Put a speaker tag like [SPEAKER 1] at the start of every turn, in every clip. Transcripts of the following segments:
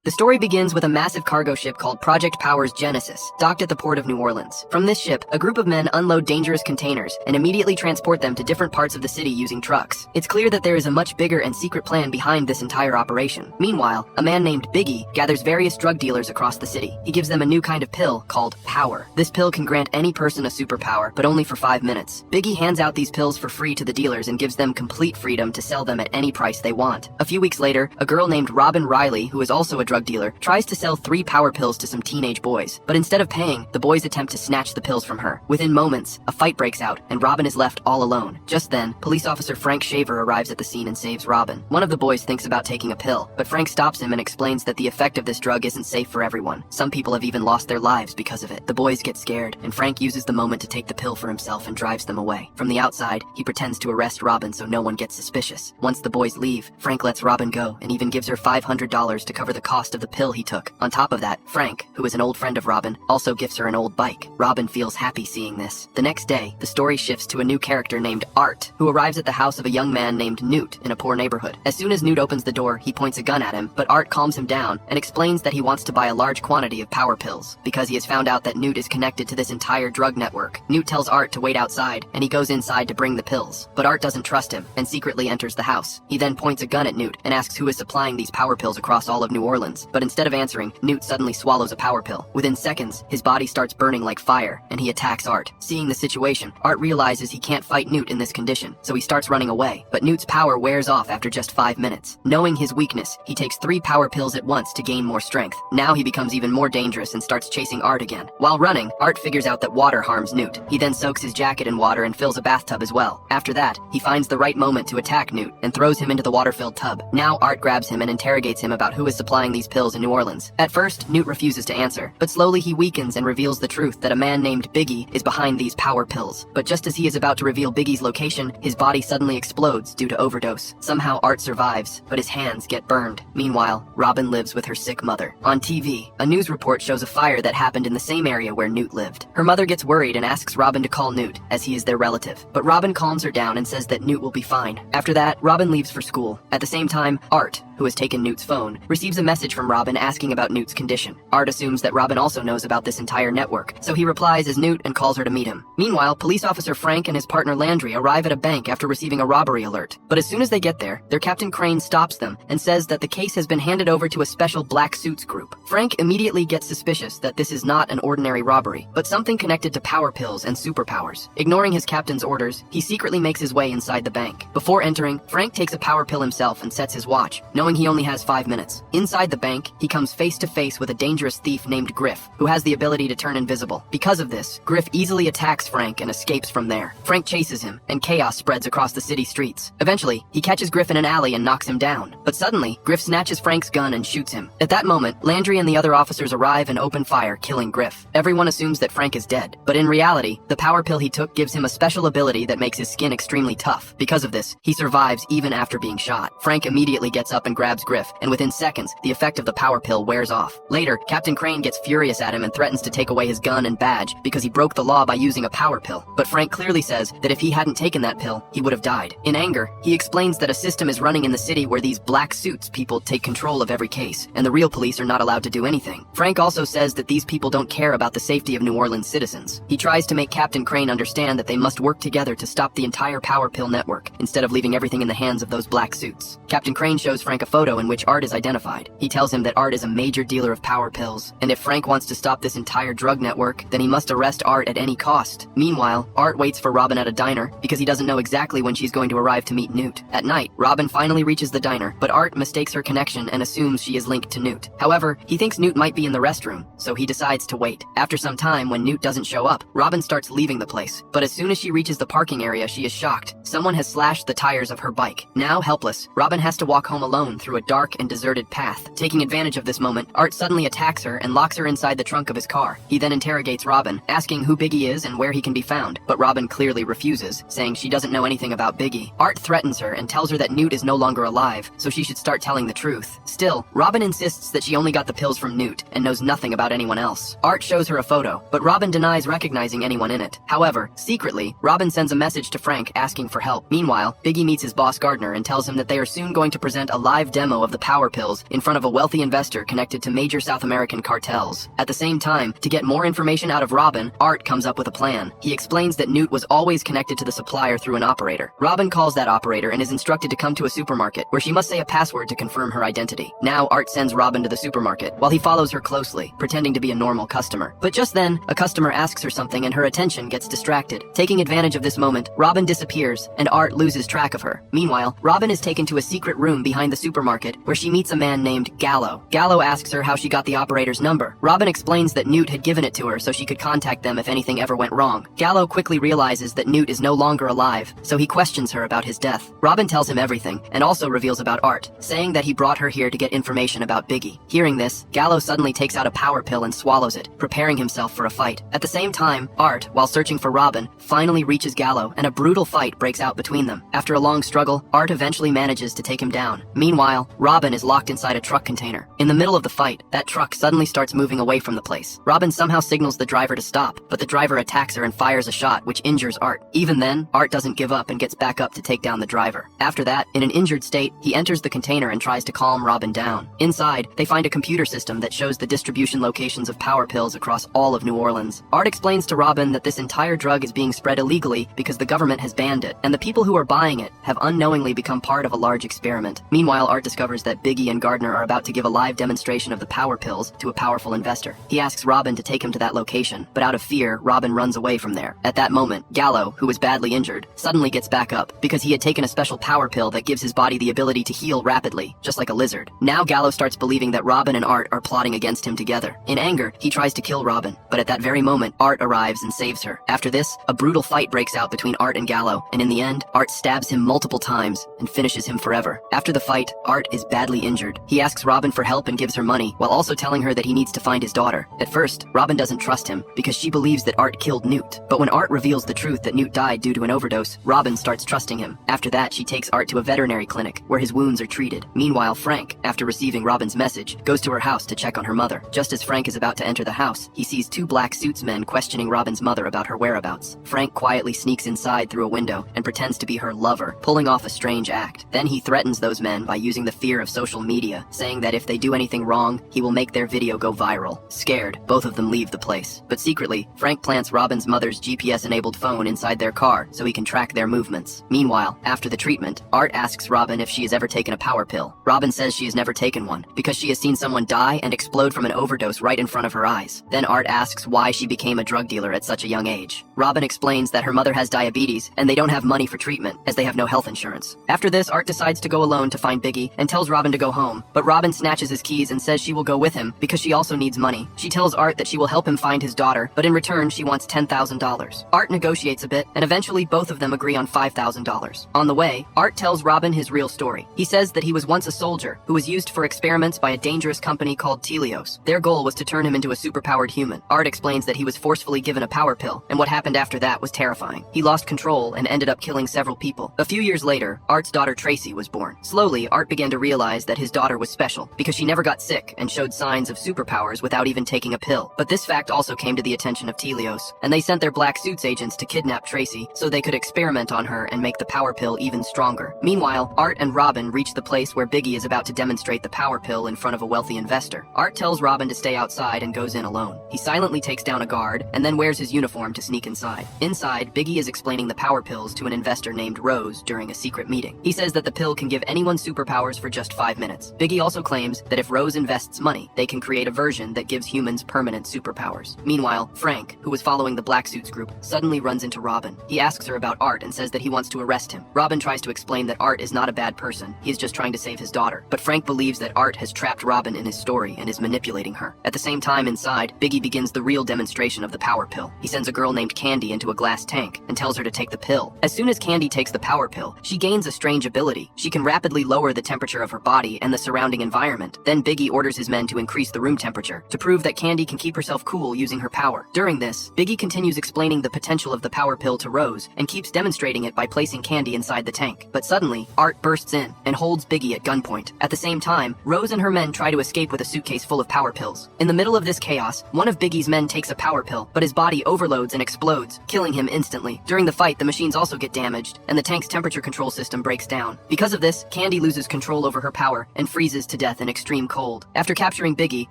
[SPEAKER 1] The story begins with a massive cargo ship called Project Powers Genesis, docked at the port of New Orleans. From this ship, a group of men unload dangerous containers and immediately transport them to different parts of the city using trucks. It's clear that there is a much bigger and secret plan behind this entire operation. Meanwhile, a man named Biggie gathers various drug dealers across the city. He gives them a new kind of pill called Power. This pill can grant any person a superpower, but only for 5 minutes. Biggie hands out these pills for free to the dealers and gives them complete freedom to sell them at any price they want. A few weeks later, a girl named Robin Riley, who is also a drug dealer, tries to sell 3 power pills to some teenage boys. But instead of paying, the boys attempt to snatch the pills from her. Within moments, a fight breaks out, and Robin is left all alone. Just then, police officer Frank Shaver arrives at the scene and saves Robin. One of the boys thinks about taking a pill, but Frank stops him and explains that the effect of this drug isn't safe for everyone. Some people have even lost their lives because of it. The boys get scared, and Frank uses the moment to take the pill for himself and drives them away. From the outside, he pretends to arrest Robin so no one gets suspicious. Once the boys leave, Frank lets Robin go and even gives her $500 to cover the cost of the pill he took. On top of that, Frank, who is an old friend of Robin, also gifts her an old bike. Robin feels happy seeing this. The next day, the story shifts to a new character named Art, who arrives at the house of a young man named Newt in a poor neighborhood. As soon as Newt opens the door, he points a gun at him, but Art calms him down and explains that he wants to buy a large quantity of power pills because he has found out that Newt is connected to this entire drug network. Newt tells Art to wait outside, and he goes inside to bring the pills. But Art doesn't trust him and secretly enters the house. He then points a gun at Newt and asks who is supplying these power pills across all of New Orleans. But instead of answering, Newt suddenly swallows a power pill. Within seconds, his body starts burning like fire, and he attacks Art. Seeing the situation, Art realizes he can't fight Newt in this condition, so he starts running away. But Newt's power wears off after just 5 minutes. Knowing his weakness, he takes 3 power pills at once to gain more strength. Now he becomes even more dangerous and starts chasing Art again. While running, Art figures out that water harms Newt. He then soaks his jacket in water and fills a bathtub as well. After that, he finds the right moment to attack Newt and throws him into the water-filled tub. Now Art grabs him and interrogates him about who is supplying these pills in New Orleans. At first, Newt refuses to answer, but slowly he weakens and reveals the truth that a man named Biggie is behind these power pills. But just as he is about to reveal Biggie's location, his body suddenly explodes due to overdose. Somehow Art survives, but his hands get burned. Meanwhile, Robin lives with her sick mother. On TV, a news report shows a fire that happened in the same area where Newt lived. Her mother gets worried and asks Robin to call Newt, as he is their relative. But Robin calms her down and says that Newt will be fine. After that, Robin leaves for school. At the same time, Art, who has taken Newt's phone, receives a message from Robin asking about Newt's condition. Art assumes that Robin also knows about this entire network, so he replies as Newt and calls her to meet him. Meanwhile, police officer Frank and his partner Landry arrive at a bank after receiving a robbery alert. But as soon as they get there, their Captain Crane stops them and says that the case has been handed over to a special black suits group. Frank immediately gets suspicious that this is not an ordinary robbery, but something connected to power pills and superpowers. Ignoring his captain's orders, he secretly makes his way inside the bank. Before entering, Frank takes a power pill himself and sets his watch, knowing he only has 5 minutes. Inside the bank, he comes face to face with a dangerous thief named Griff, who has the ability to turn invisible. Because of this, Griff easily attacks Frank and escapes from there. Frank chases him, and chaos spreads across the city streets. Eventually, he catches Griff in an alley and knocks him down. But suddenly, Griff snatches Frank's gun and shoots him. At that moment, Landry and the other officers arrive and open fire, killing Griff. Everyone assumes that Frank is dead, but in reality, the power pill he took gives him a special ability that makes his skin extremely tough. Because of this, he survives even after being shot. Frank immediately gets up and grabs Griff, and within seconds, the effect of the power pill wears off. Later, Captain Crane gets furious at him and threatens to take away his gun and badge because he broke the law by using a power pill. But Frank clearly says that if he hadn't taken that pill, he would have died. In anger, he explains that a system is running in the city where these black suits people take control of every case, and the real police are not allowed to do anything. Frank also says that these people don't care about the safety of New Orleans citizens. He tries to make Captain Crane understand that they must work together to stop the entire power pill network, instead of leaving everything in the hands of those black suits. Captain Crane shows Frank a photo in which Art is identified. He tells him that Art is a major dealer of power pills, and if Frank wants to stop this entire drug network, then he must arrest Art at any cost. Meanwhile, Art waits for Robin at a diner because he doesn't know exactly when she's going to arrive to meet Newt. At night, Robin finally reaches the diner, but Art mistakes her connection and assumes she is linked to Newt. However, he thinks Newt might be in the restroom, so he decides to wait. After some time, when Newt doesn't show up, Robin starts leaving the place. But as soon as she reaches the parking area, she is shocked. Someone has slashed the tires of her bike. Now helpless, Robin has to walk home alone through a dark and deserted path. Taking advantage of this moment, Art suddenly attacks her and locks her inside the trunk of his car. He then interrogates Robin, asking who Biggie is and where he can be found. But Robin clearly refuses, saying she doesn't know anything about Biggie. Art threatens her and tells her that Newt is no longer alive, so she should start telling the truth. Still, Robin insists that she only got the pills from Newt and knows nothing about anyone else. Art shows her a photo, but Robin denies recognizing anyone in it. However, secretly, Robin sends a message to Frank asking for help. Meanwhile, Biggie meets his boss Gardner and tells him that they are soon going to present a live live demo of the power pills in front of a wealthy investor connected to major South American cartels. At the same time, to get more information out of Robin, Art comes up with a plan. He explains that Newt was always connected to the supplier through an operator. Robin calls that operator and is instructed to come to a supermarket, where she must say a password to confirm her identity. Now, Art sends Robin to the supermarket, while he follows her closely, pretending to be a normal customer. But just then, a customer asks her something and her attention gets distracted. Taking advantage of this moment, Robin disappears, and Art loses track of her. Meanwhile, Robin is taken to a secret room behind the supermarket, where she meets a man named Gallo. Gallo asks her how she got the operator's number. Robin explains that Newt had given it to her so she could contact them if anything ever went wrong. Gallo quickly realizes that Newt is no longer alive, so he questions her about his death. Robin tells him everything, and also reveals about Art, saying that he brought her here to get information about Biggie. Hearing this, Gallo suddenly takes out a power pill and swallows it, preparing himself for a fight. At the same time, Art, while searching for Robin, finally reaches Gallo, and a brutal fight breaks out between them. After a long struggle, Art eventually manages to take him down. Meanwhile, Robin is locked inside a truck container. In the middle of the fight, that truck suddenly starts moving away from the place. Robin somehow signals the driver to stop, but the driver attacks her and fires a shot, which injures Art. Even then, Art doesn't give up and gets back up to take down the driver. After that, in an injured state, he enters the container and tries to calm Robin down. Inside, they find a computer system that shows the distribution locations of power pills across all of New Orleans. Art explains to Robin that this entire drug is being spread illegally because the government has banned it, and the people who are buying it have unknowingly become part of a large experiment. Meanwhile, Art discovers that Biggie and Gardner are about to give a live demonstration of the power pills to a powerful investor. He asks Robin to take him to that location, but out of fear, Robin runs away from there. At that moment, Gallo, who was badly injured, suddenly gets back up because he had taken a special power pill that gives his body the ability to heal rapidly, just like a lizard. Now Gallo starts believing that Robin and Art are plotting against him together. In anger, he tries to kill Robin, but at that very moment, Art arrives and saves her. After this, a brutal fight breaks out between Art and Gallo, and in the end, Art stabs him multiple times and finishes him forever. After the fight, Art is badly injured. He asks Robin for help and gives her money, while also telling her that he needs to find his daughter. At first, Robin doesn't trust him, because she believes that Art killed Newt. But when Art reveals the truth that Newt died due to an overdose, Robin starts trusting him. After that, she takes Art to a veterinary clinic, where his wounds are treated. Meanwhile, Frank, after receiving Robin's message, goes to her house to check on her mother. Just as Frank is about to enter the house, he sees two black suits men questioning Robin's mother about her whereabouts. Frank quietly sneaks inside through a window and pretends to be her lover, pulling off a strange act. Then he threatens those men by using the fear of social media, saying that if they do anything wrong, he will make their video go viral. Scared, both of them leave the place. But secretly, Frank plants Robin's mother's GPS-enabled phone inside their car so he can track their movements. Meanwhile, after the treatment, Art asks Robin if she has ever taken a power pill. Robin says she has never taken one, because she has seen someone die and explode from an overdose right in front of her eyes. Then Art asks why she became a drug dealer at such a young age. Robin explains that her mother has diabetes and they don't have money for treatment, as they have no health insurance. After this, Art decides to go alone to find Biggie and tells Robin to go home, but Robin snatches his keys and says she will go with him because she also needs money. She tells Art that she will help him find his daughter, but in return she wants $10,000. Art negotiates a bit, and eventually both of them agree on $5,000. On the way, Art tells Robin his real story. He says that he was once a soldier who was used for experiments by a dangerous company called Helios. Their goal was to turn him into a superpowered human. Art explains that he was forcefully given a power pill, and what happened after that was terrifying. He lost control and ended up killing several people. A few years later, Art's daughter Tracy was born. Slowly, Art began to realize that his daughter was special because she never got sick and showed signs of superpowers without even taking a pill. But this fact also came to the attention of Helios, and they sent their black suits agents to kidnap Tracy so they could experiment on her and make the power pill even stronger. Meanwhile, Art and Robin reach the place where Biggie is about to demonstrate the power pill in front of a wealthy investor. Art tells Robin to stay outside and goes in alone. He silently takes down a guard and then wears his uniform to sneak inside. Inside, Biggie is explaining the power pills to an investor named Rose during a secret meeting. He says that the pill can give anyone superpowers for just 5 minutes. Biggie also claims that if Rose invests money, they can create a version that gives humans permanent superpowers. Meanwhile, Frank, who was following the Black Suits group, suddenly runs into Robin. He asks her about Art and says that he wants to arrest him. Robin tries to explain that Art is not a bad person. He is just trying to save his daughter. But Frank believes that Art has trapped Robin in his story and is manipulating her. At the same time, inside, Biggie begins the real demonstration of the power pill. He sends a girl named Candy into a glass tank and tells her to take the pill. As soon as Candy takes the power pill, she gains a strange ability. She can rapidly lower the temperature of her body and the surrounding environment. Then Biggie orders his men to increase the room temperature to prove that Candy can keep herself cool using her power. During this, Biggie continues explaining the potential of the power pill to Rose and keeps demonstrating it by placing Candy inside the tank. But suddenly, Art bursts in and holds Biggie at gunpoint. At the same time, Rose and her men try to escape with a suitcase full of power pills. In the middle of this chaos, one of Biggie's men takes a power pill, but his body overloads and explodes, killing him instantly. During the fight, the machines also get damaged, and the tank's temperature control system breaks down. Because of this, Candy loses control control over her power and freezes to death in extreme cold. After capturing Biggie,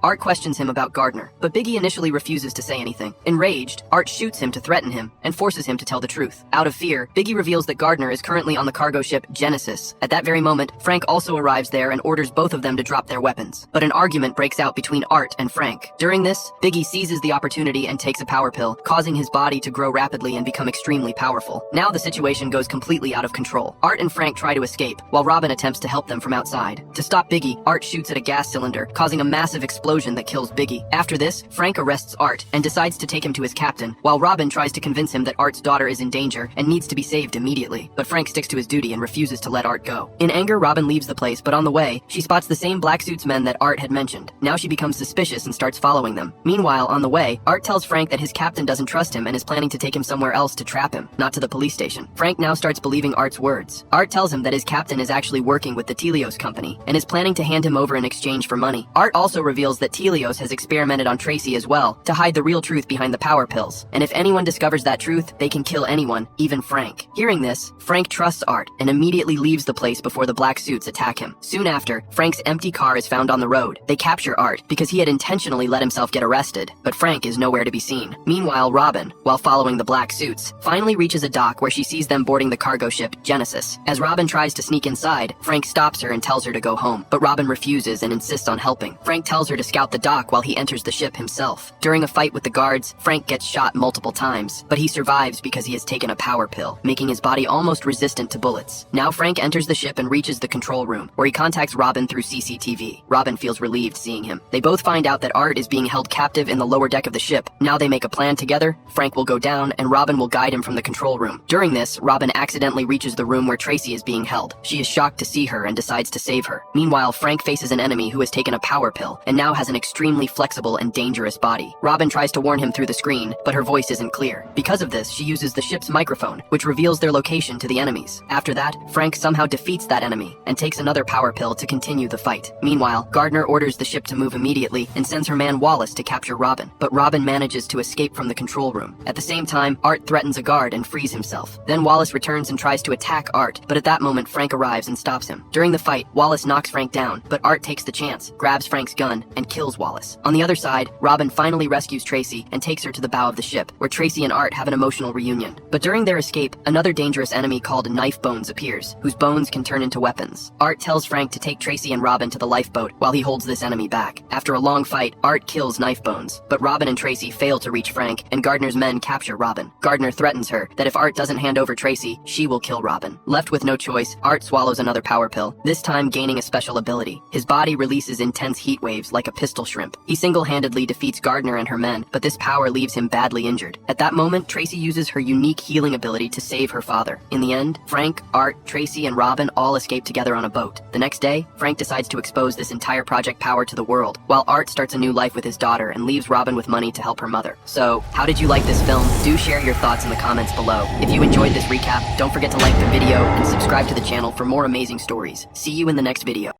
[SPEAKER 1] Art questions him about Gardner, but Biggie initially refuses to say anything. Enraged, Art shoots him to threaten him and forces him to tell the truth. Out of fear, Biggie reveals that Gardner is currently on the cargo ship Genesis. At that very moment, Frank also arrives there and orders both of them to drop their weapons. But an argument breaks out between Art and Frank. During this, Biggie seizes the opportunity and takes a power pill, causing his body to grow rapidly and become extremely powerful. Now the situation goes completely out of control. Art and Frank try to escape, while Robin attempts to help them from outside. To stop Biggie, Art shoots at a gas cylinder, causing a massive explosion that kills Biggie. After this, Frank arrests Art and decides to take him to his captain, while Robin tries to convince him that Art's daughter is in danger and needs to be saved immediately. But Frank sticks to his duty and refuses to let Art go. In anger, Robin leaves the place, but on the way, she spots the same black suits men that Art had mentioned. Now she becomes suspicious and starts following them. Meanwhile, on the way, Art tells Frank that his captain doesn't trust him and is planning to take him somewhere else to trap him, not to the police station. Frank now starts believing Art's words. Art tells him that his captain is actually working with the Telios company and is planning to hand him over in exchange for money. Art also reveals that Telios has experimented on Tracy as well to hide the real truth behind the power pills, and if anyone discovers that truth, they can kill anyone, even Frank. Hearing this, Frank trusts Art and immediately leaves the place before the black suits attack him. Soon after, Frank's empty car is found on the road. They capture Art because he had intentionally let himself get arrested, but Frank is nowhere to be seen. Meanwhile, Robin, while following the black suits, finally reaches a dock where she sees them boarding the cargo ship Genesis. As Robin tries to sneak inside, Frank stops her and tells her to go home, but Robin refuses and insists on helping. Frank tells her to scout the dock while he enters the ship himself. During a fight with the guards, Frank gets shot multiple times, but he survives because he has taken a power pill, making his body almost resistant to bullets. Now Frank enters the ship and reaches the control room, where he contacts Robin through CCTV. Robin feels relieved seeing him. They both find out that Art is being held captive in the lower deck of the ship. Now they make a plan together. Frank will go down and Robin will guide him from the control room. During this, Robin accidentally reaches the room where Tracy is being held. She is shocked to see her and decides to save her. Meanwhile, Frank faces an enemy who has taken a power pill and now has an extremely flexible and dangerous body. Robin tries to warn him through the screen, but her voice isn't clear. Because of this, she uses the ship's microphone, which reveals their location to the enemies. After that, Frank somehow defeats that enemy and takes another power pill to continue the fight. Meanwhile, Gardner orders the ship to move immediately and sends her man Wallace to capture Robin, but Robin manages to escape from the control room. At the same time, Art threatens a guard and frees himself. Then Wallace returns and tries to attack Art, but at that moment Frank arrives and stops him. During the fight, Wallace knocks Frank down, but Art takes the chance, grabs Frank's gun, and kills Wallace. On the other side, Robin finally rescues Tracy and takes her to the bow of the ship, where Tracy and Art have an emotional reunion. But during their escape, another dangerous enemy called Knife Bones appears, whose bones can turn into weapons. Art tells Frank to take Tracy and Robin to the lifeboat while he holds this enemy back. After a long fight, Art kills Knife Bones, but Robin and Tracy fail to reach Frank, and Gardner's men capture Robin. Gardner threatens her that if Art doesn't hand over Tracy, she will kill Robin. Left with no choice, Art swallows another power pill, this time gaining a special ability. His body releases intense heat waves like a pistol shrimp. He single-handedly defeats Gardner and her men, but this power leaves him badly injured. At that moment, Tracy uses her unique healing ability to save her father. In the end, Frank, Art, Tracy, and Robin all escape together on a boat. The next day, Frank decides to expose this entire Project Power to the world, while Art starts a new life with his daughter and leaves Robin with money to help her mother. So, how did you like this film? Do share your thoughts in the comments below. If you enjoyed this recap, don't forget to like the video and subscribe to the channel for more amazing stories. See you in the next video.